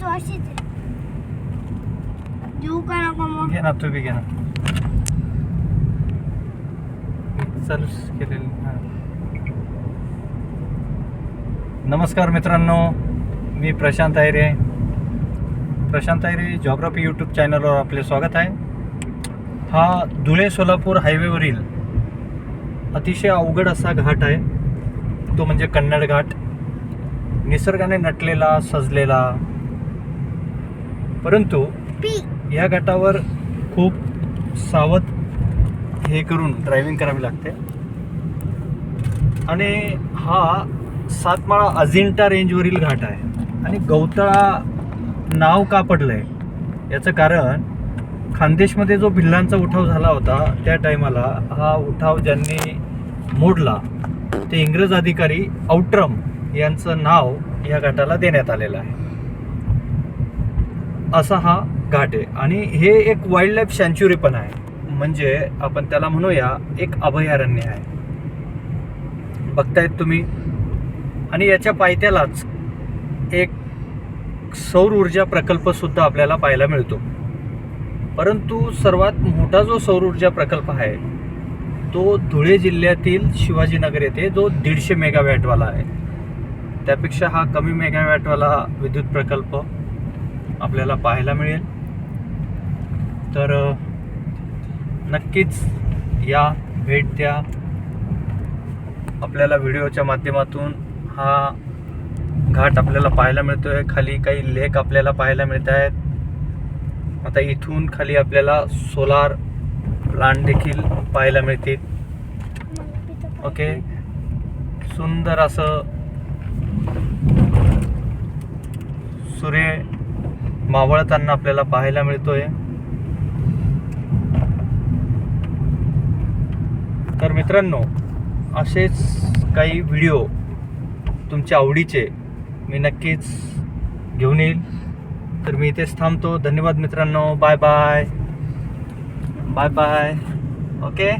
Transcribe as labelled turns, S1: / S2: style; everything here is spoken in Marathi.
S1: तू अशीच आहे. देऊ का नको मग?
S2: घे ना, तू बी घे ना. चालूच केलेली. नमस्कार मित्रांनो, मी प्रशांत आयरे. प्रशांत आयरे जॉग्राफी यूट्यूब चॅनलवर आपले स्वागत आहे. हा धुळे सोलापूर हायवेवरील अतिशय अवघड असा घाट आहे, तो म्हणजे कन्नड घाट. निसर्गाने नटलेला, सजलेला, परंतु या घाटावर खूप सावध हे करून ड्रायव्हिंग करावी लागते. आणि हा सातमाळा अजिंठा रेंजवरील घाट आहे. आणि गवताळा नाव का पडलं आहे याचं कारण, खानदेशमध्ये जो भिल्लांचा उठाव झाला होता त्या टायमाला हा उठाव ज्यांनी मोडला ते इंग्रज अधिकारी आउट्रम यांचं नाव या घाटाला देण्यात आलेलं आहे. असा हा घाट आहे. आणि हे एक वाईल्ड लाईफ सँच्युरी पण आहे, म्हणजे आपण त्याला म्हणूया एक अभयारण्य आहे. बघतायत तुम्ही. आणि याच्या पायथ्यालाच एक सौर ऊर्जा प्रकल्प सुद्धा आपल्याला पाहायला मिळतो. परंतु सर्वात मोठा जो सौर ऊर्जा प्रकल्प आहे तो धुळे जिल्ह्यातील शिवाजीनगर येथे, जो 150 मेगावॅटवाला आहे. त्यापेक्षा हा कमी मेगावॅटवाला विद्युत प्रकल्प आपल्याला पाहायला मिळेल. तर नक्कीच या, भेट द्या. आपल्याला व्हिडिओच्या माध्यमातून हा घाट आपल्याला पाहायला मिळतोय. खाली काही लेक आपल्याला पाहायला मिळत आहेत. आता इथून खाली आपल्याला सोलार प्लांट देखील पाहायला मिळतील. ओके, सुंदर असं सूर्य मावळताना आपल्याला पाहायला मिळतोय. तर मित्रांनो, असेच काही व्हिडिओ तुमच्या आवडीचे मी नक्कीच घेऊन येईल. तर मी इथेच थांबतो. धन्यवाद मित्रांनो. Bye bye bye bye. Okay.